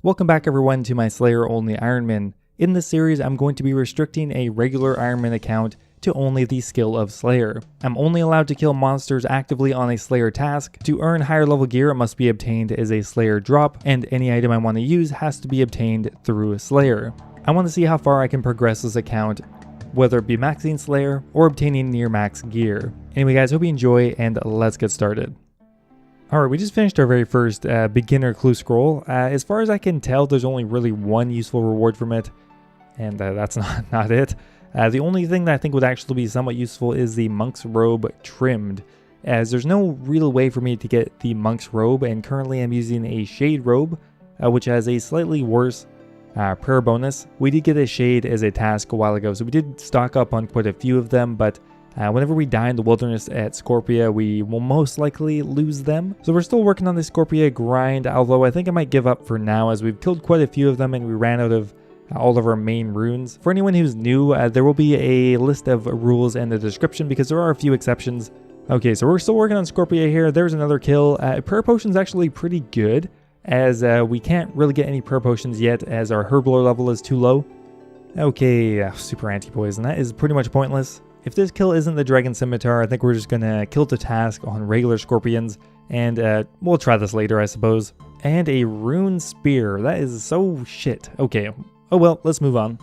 Welcome back everyone to my Slayer only Ironman. In this series I'm going to be restricting a regular Ironman account to only the skill of Slayer. I'm only allowed to kill monsters actively on a Slayer task. To earn higher level gear it must be obtained as a Slayer drop, and any item I want to use has to be obtained through a Slayer. I want to see how far I can progress this account, whether it be maxing Slayer or obtaining near max gear. Anyway guys, hope you enjoy and let's get started. Alright, we just finished our very first beginner clue scroll. As far as I can tell, there's only really one useful reward from it, and that's not it. The only thing that I think would actually be somewhat useful is the monk's robe trimmed, as there's no real way for me to get the monk's robe, and currently I'm using a shade robe, which has a slightly worse prayer bonus. We did get a shade as a task a while ago, so we did stock up on quite a few of them, but whenever we die in the wilderness at Scorpia, we will most likely lose them. So we're still working on the Scorpia grind, although I think I might give up for now as we've killed quite a few of them and we ran out of all of our main runes. For anyone who's new, there will be a list of rules in the description because there are a few exceptions. Okay, so we're still working on Scorpia here. There's another kill. Prayer potion's actually pretty good, as we can't really get any prayer potions yet as our Herblore level is too low. Okay, super anti-poison. That is pretty much pointless. If this kill isn't the dragon scimitar, I think we're just gonna kill the task on regular scorpions, and we'll try this later, I suppose. And a rune spear. That is so shit. Okay, oh well, let's move on.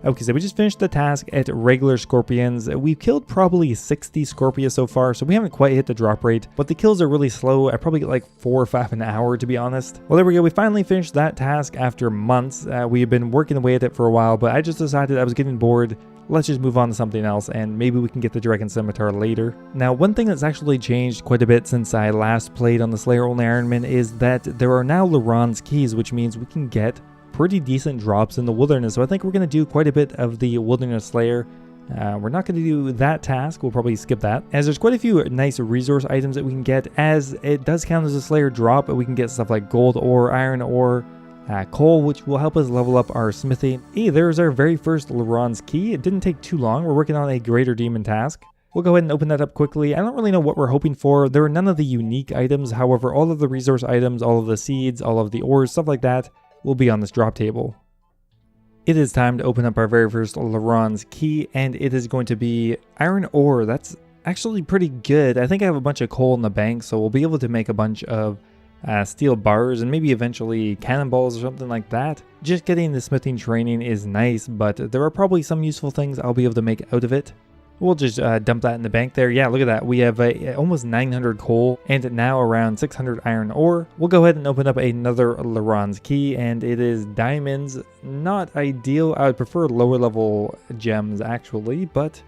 Okay, so we just finished the task at regular scorpions. We've killed probably 60 Scorpia so far, so we haven't quite hit the drop rate, but the kills are really slow. I probably get like 4 or 5 an hour, to be honest. Well, there we go. We finally finished that task after months. We have been working away at it for a while, but I just decided I was getting bored. Let's just move on to something else, and maybe we can get the Dragon Scimitar later. Now, one thing that's actually changed quite a bit since I last played on the Slayer only Ironman is that there are now Larran's keys, which means we can get pretty decent drops in the wilderness. So I think we're going to do quite a bit of the Wilderness Slayer. We're not going to do that task. We'll probably skip that, as there's quite a few nice resource items that we can get, as it does count as a Slayer drop, but we can get stuff like gold ore, iron ore, coal, which will help us level up our smithy. Hey, there's our very first Larran's key. It didn't take too long. We're working on a greater demon task. We'll go ahead and open that up quickly. I don't really know what we're hoping for. There are none of the unique items. However, all of the resource items, all of the seeds, all of the ores, stuff like that will be on this drop table. It is time to open up our very first Larran's key, and it is going to be iron ore. That's actually pretty good. I think I have a bunch of coal in the bank, so we'll be able to make a bunch of steel bars and maybe eventually cannonballs or something like that. Just getting the smithing training is nice, but there are probably some useful things I'll be able to make out of it. We'll just dump that in the bank there. Yeah, look at that. We have almost 900 coal and now around 600 iron ore. We'll go ahead and open up another Larran's key, and it is diamonds. Not ideal. I would prefer lower level gems actually, but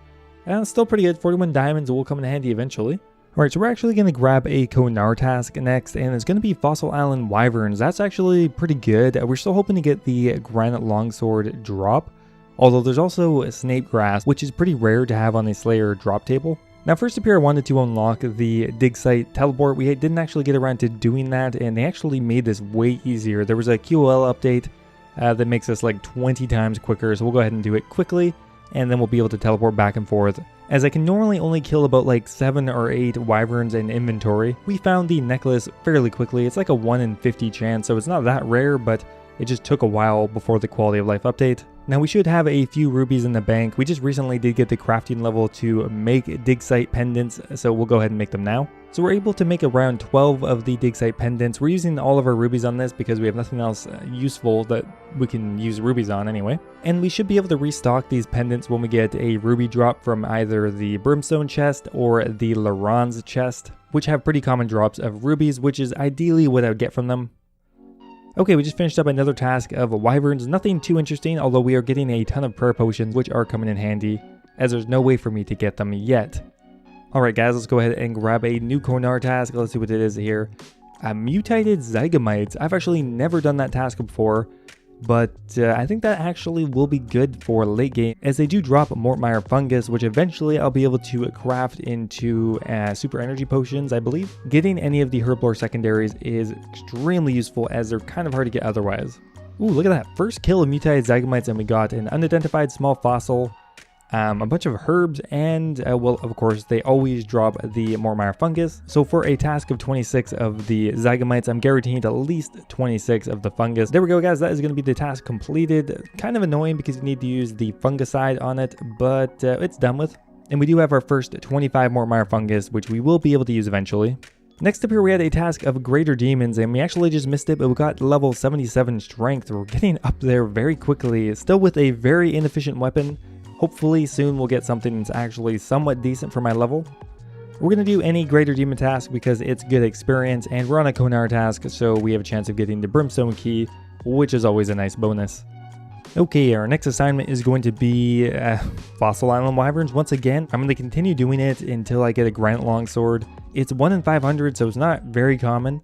still pretty good. 41 diamonds will come in handy eventually. Alright, so we're actually going to grab a Konar task next, and it's going to be Fossil Island Wyverns. That's actually pretty good. We're still hoping to get the Granite Longsword drop, although there's also Snape Grass, which is pretty rare to have on a Slayer drop table. Now, first up here, I wanted to unlock the dig site teleport. We didn't actually get around to doing that, and they actually made this way easier. There was a QOL update that makes this like 20 times quicker, so we'll go ahead and do it quickly, and then we'll be able to teleport back and forth. As I can normally only kill about like 7 or 8 wyverns in inventory, we found the necklace fairly quickly. It's like a 1 in 50 chance, so it's not that rare, but it just took a while before the quality of life update. Now we should have a few rubies in the bank. We just recently did get the crafting level to make dig site pendants, so we'll go ahead and make them now. So we're able to make around 12 of the dig site pendants. We're using all of our rubies on this because we have nothing else useful that we can use rubies on anyway. And we should be able to restock these pendants when we get a ruby drop from either the brimstone chest or the Larran's chest, which have pretty common drops of rubies, which is ideally what I would get from them. Okay, we just finished up another task of wyverns. Nothing too interesting, although we are getting a ton of prayer potions, which are coming in handy, as there's no way for me to get them yet. Alright guys, let's go ahead and grab a new Konar task. Let's see what it is here. Mutated Zygomites. I've actually never done that task before, but I think that actually will be good for late game, as they do drop Mortmire Fungus, which eventually I'll be able to craft into super energy potions, I believe. Getting any of the Herblore secondaries is extremely useful, as they're kind of hard to get otherwise. Ooh, look at that. First kill of Mutated Zygomites, and we got an unidentified small fossil, a bunch of herbs, and well, of course, they always drop the Mormire fungus. So for a task of 26 of the zygomites, I'm guaranteed at least 26 of the fungus. There we go, guys. That is going to be the task completed. Kind of annoying because you need to use the fungicide on it, but it's done with. And we do have our first 25 Mormire fungus, which we will be able to use eventually. Next up here, we had a task of Greater Demons, and we actually just missed it, but we got level 77 strength. We're getting up there very quickly, still with a very inefficient weapon. Hopefully soon we'll get something that's actually somewhat decent for my level. We're going to do any Greater Demon task because it's good experience, and we're on a Konar task, so we have a chance of getting the Brimstone Key, which is always a nice bonus. Okay, our next assignment is going to be Fossil Island Wyverns. Once again, I'm going to continue doing it until I get a Granite Longsword. It's 1 in 500, so it's not very common.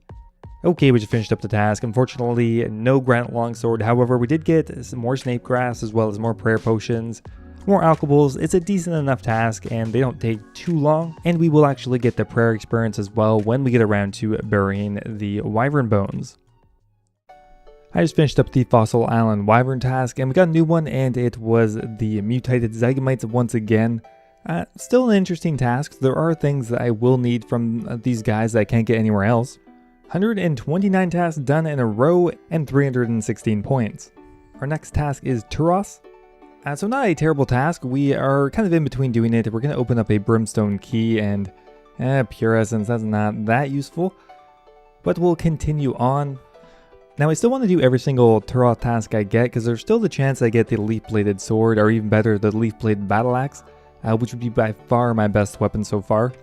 Okay, we just finished up the task. Unfortunately, no Granite Longsword. However, we did get some more Snape Grass as well as more Prayer Potions, more alcohols. It's a decent enough task and they don't take too long. And we will actually get the prayer experience as well when we get around to burying the Wyvern bones. I just finished up the Fossil Island Wyvern task, and we got a new one, and it was the mutated zygomites once again. Still an interesting task. There are things that I will need from these guys that I can't get anywhere else. 129 tasks done in a row and 316 points. Our next task is Turos. So not a terrible task. We are kind of in between doing it. We're going to open up a Brimstone Key, and Pure Essence, that's not that useful. But we'll continue on. Now, I still want to do every single Turos task I get, because there's still the chance I get the Leaf-Bladed Sword, or even better, the Leaf-Bladed Battle Axe, which would be by far my best weapon so far.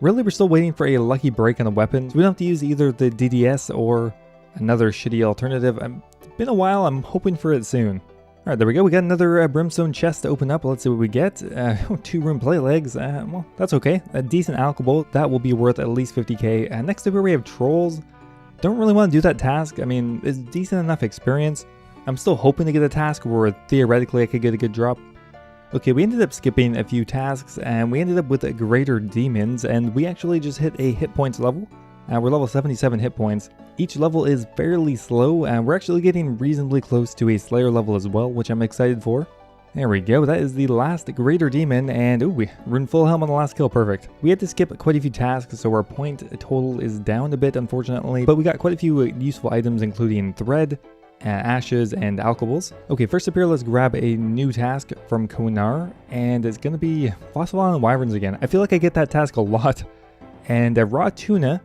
Really, we're still waiting for a lucky break on the weapons. We don't have to use either the DDS or another shitty alternative. It's been a while, I'm hoping for it soon. Alright, there we go. We got another Brimstone chest to open up. Let's see what we get. 2 rune plate legs. Well, that's okay. A decent alchemy. That will be worth at least 50k. Next up here we have Trolls. Don't really want to do that task. I mean, it's decent enough experience. I'm still hoping to get a task where theoretically I could get a good drop. Okay, we ended up skipping a few tasks, and we ended up with Greater Demons, and we actually just hit a hit points level. We're level 77 hit points. Each level is fairly slow, and we're actually getting reasonably close to a Slayer level as well, which I'm excited for. There we go, that is the last Greater Demon, and ooh, we ruined full helm on the last kill, perfect. We had to skip quite a few tasks, so our point total is down a bit, unfortunately, but we got quite a few useful items, including thread, ashes, and alcohols. Okay, first up here, let's grab a new task from Konar, and it's gonna be Fossil Island Wyverns again. I feel like I get that task a lot, and raw tuna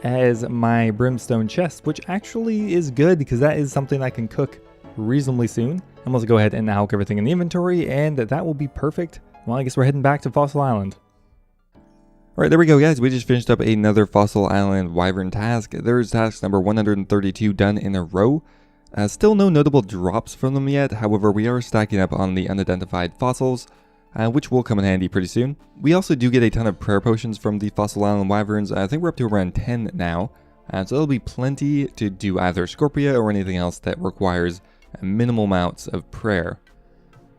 as my Brimstone chest, which actually is good because that is something I can cook reasonably soon. I'm going to go ahead and alch everything in the inventory, and that will be perfect. Well, I guess we're heading back to Fossil Island. Alright, there we go, guys. We just finished up another Fossil Island Wyvern task. There's task number 132 done in a row. Still no notable drops from them yet. However, we are stacking up on the unidentified fossils, which will come in handy pretty soon. We also do get a ton of prayer potions from the Fossil Island Wyverns. I think we're up to around 10 now. So there'll be plenty to do either Scorpia or anything else that requires minimal amounts of prayer.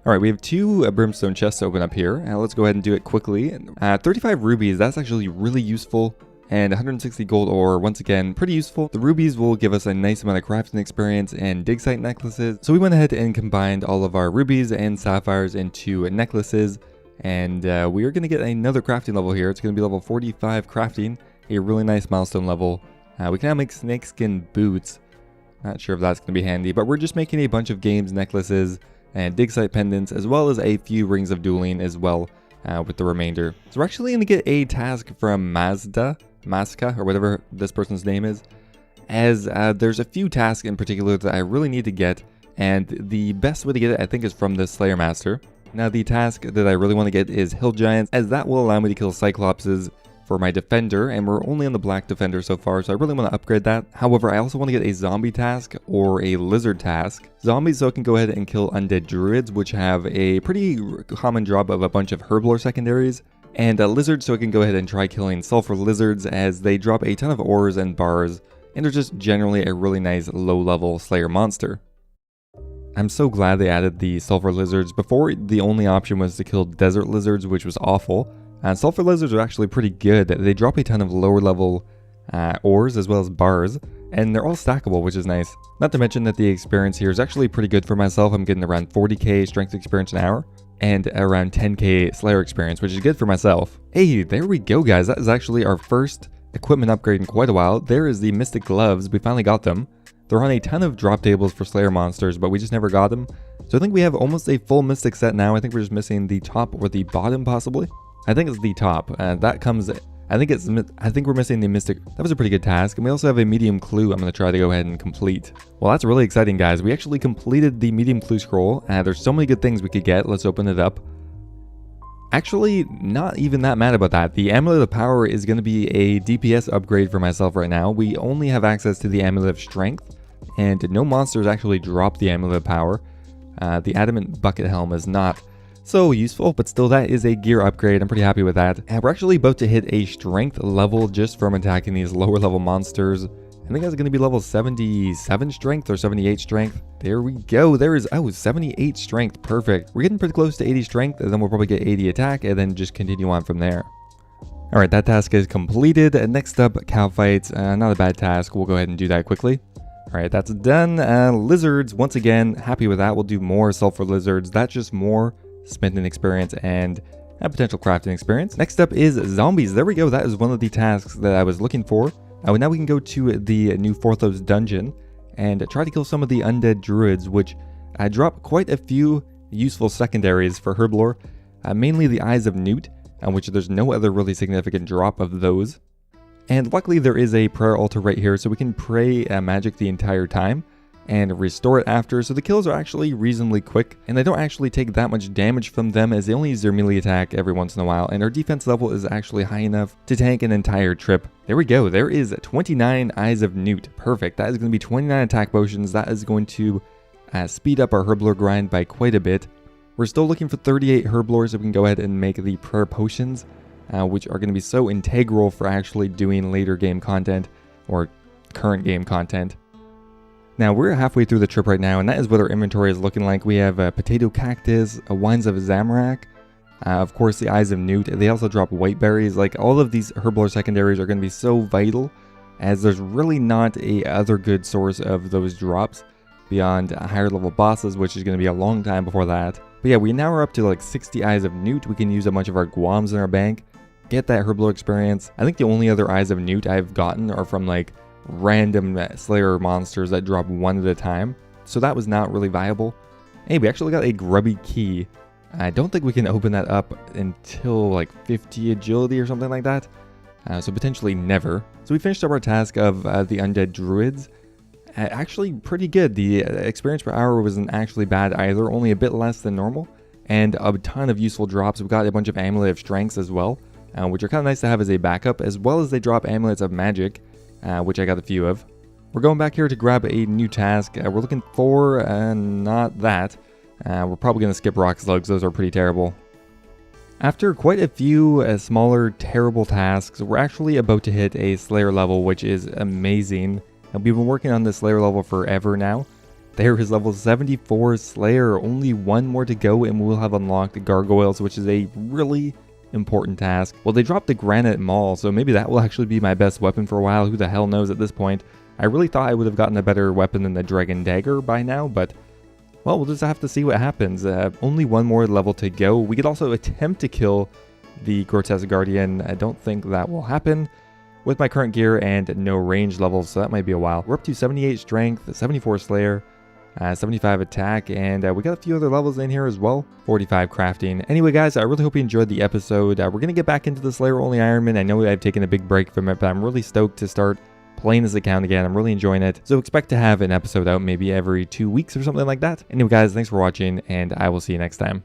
Alright, we have 2 Brimstone chests open up here. Let's go ahead and do it quickly. 35 rubies, that's actually really useful. And 160 gold ore, once again, pretty useful. The rubies will give us a nice amount of crafting experience and dig site necklaces. So we went ahead and combined all of our rubies and sapphires into necklaces. And we are going to get another crafting level here. It's going to be level 45 crafting, a really nice milestone level. We can now make snakeskin boots. Not sure if that's going to be handy, but we're just making a bunch of games necklaces and dig site pendants, as well as a few rings of dueling as well with the remainder. So we're actually going to get a task from Maska, or whatever this person's name is, as there's a few tasks in particular that I really need to get, and the best way to get it I think is from the Slayer Master. Now the task that I really want to get is Hill Giants, as that will allow me to kill Cyclopses for my Defender, and we're only on the Black Defender so far, so I really want to upgrade that. However, I also want to get a Zombie task or a Lizard task. Zombies, so I can go ahead and kill undead druids, which have a pretty common drop of a bunch of Herblore secondaries. And lizards, so I can go ahead and try killing Sulfur lizards, as they drop a ton of ores and bars, and they're just generally a really nice low-level Slayer monster. I'm so glad they added the Sulfur lizards. Before, the only option was to kill desert lizards, which was awful. Sulfur lizards are actually pretty good. They drop a ton of lower-level ores as well as bars, and they're all stackable, which is nice. Not to mention that the experience here is actually pretty good for myself. I'm getting around 40k strength experience an hour. and around 10k Slayer experience, which is good for myself. Hey, there we go, guys. That is actually our first equipment upgrade in quite a while. There is the Mystic Gloves. We finally got them. They're on a ton of drop tables for Slayer monsters, but we just never got them. So I think we have almost a full Mystic set now. I think we're just missing the top or the bottom, possibly. I think it's the top. That comes... I think we're missing the Mystic. That was a pretty good task. And we also have a medium clue I'm going to try to go ahead and complete. Well, that's really exciting, guys. We actually completed the medium clue scroll. There's so many good things we could get. Let's open it up. Actually, not even that mad about that. The Amulet of Power is going to be a DPS upgrade for myself right now. We only have access to the Amulet of Strength, and no monsters actually drop the Amulet of Power. The Adamant Bucket Helm is not so useful, but still, that is a gear upgrade. I'm pretty happy with that. And we're actually about to hit a strength level just from attacking these lower level monsters. I think that's going to be level 77 strength or 78 strength. There we go. There is, 78 strength. Perfect. We're getting pretty close to 80 strength, and then we'll probably get 80 attack, and then just continue on from there. All right, that task is completed. Next up, cow fights. Not a bad task. We'll go ahead and do that quickly. All right, that's done. Lizards, once again, happy with that. We'll do more sulfur lizards. That's just more smithing experience and potential crafting experience. Next up is zombies. There we go. That is one of the tasks that I was looking for. Now we can go to the new Forthos dungeon and try to kill some of the undead druids, which drop quite a few useful secondaries for Herblore. Mainly the Eyes of Newt, which there's no other really significant drop of those. And luckily there is a prayer altar right here, so we can pray magic the entire time and restore it after, so the kills are actually reasonably quick, and they don't actually take that much damage from them as they only use their melee attack every once in a while, and our defense level is actually high enough to tank an entire trip. There we go. There is 29 Eyes of Newt. Perfect. That is going to be 29 attack potions. That is going to speed up our Herblore grind by quite a bit. We're still looking for 38 Herblores so we can go ahead and make the prayer potions, which are going to be so integral for actually doing later game content or current game content. Now, we're halfway through the trip right now, and that is what our inventory is looking like. We have a potato cactus, a Wines of Zamorak, of course the Eyes of Newt. They also drop white berries. Like, all of these Herblore secondaries are going to be so vital, as there's really not a other good source of those drops beyond higher level bosses, which is going to be a long time before that. But yeah, we now are up to like 60 Eyes of Newt. We can use a bunch of our Guams in our bank, get that Herblore experience. I think the only other Eyes of Newt I've gotten are from like random Slayer monsters that drop one at a time, so that was not really viable. Hey, we actually got a grubby key. I don't think we can open that up until like 50 agility or something like that, so potentially never. So we finished up our task of the undead druids. Actually pretty good. The experience per hour wasn't actually bad either, only a bit less than normal, and a ton of useful drops. We've got a bunch of Amulet of Strengths as well, which are kind of nice to have as a backup, as well as they drop Amulets of Magic, which I got a few of. We're going back here to grab a new task. We're looking for not that. We're probably going to skip rock slugs. Those are pretty terrible. After quite a few smaller terrible tasks, we're actually about to hit a Slayer level, which is amazing. And we've been working on this Slayer level forever now. There is level 74 Slayer, only one more to go, and we'll have unlocked gargoyles, which is a really important task. Well, they dropped the granite maul, so maybe that will actually be my best weapon for a while. Who the hell knows at this point? I really thought I would have gotten a better weapon than the dragon dagger by now, but well, we'll just have to see what happens. Only one more level to go. We could also attempt to kill the grotesque guardian. I don't think that will happen with my current gear and no range levels, so that might be a while. We're up to 78 strength, 74 slayer, 75 attack, and we got a few other levels in here as well. 45 crafting. Anyway, guys, I really hope you enjoyed the episode. We're going to get back into the Slayer only Ironman. I know I've taken a big break from it, but I'm really stoked to start playing this account again. I'm really enjoying it. So expect to have an episode out maybe every 2 weeks or something like that. Anyway, guys, thanks for watching, and I will see you next time.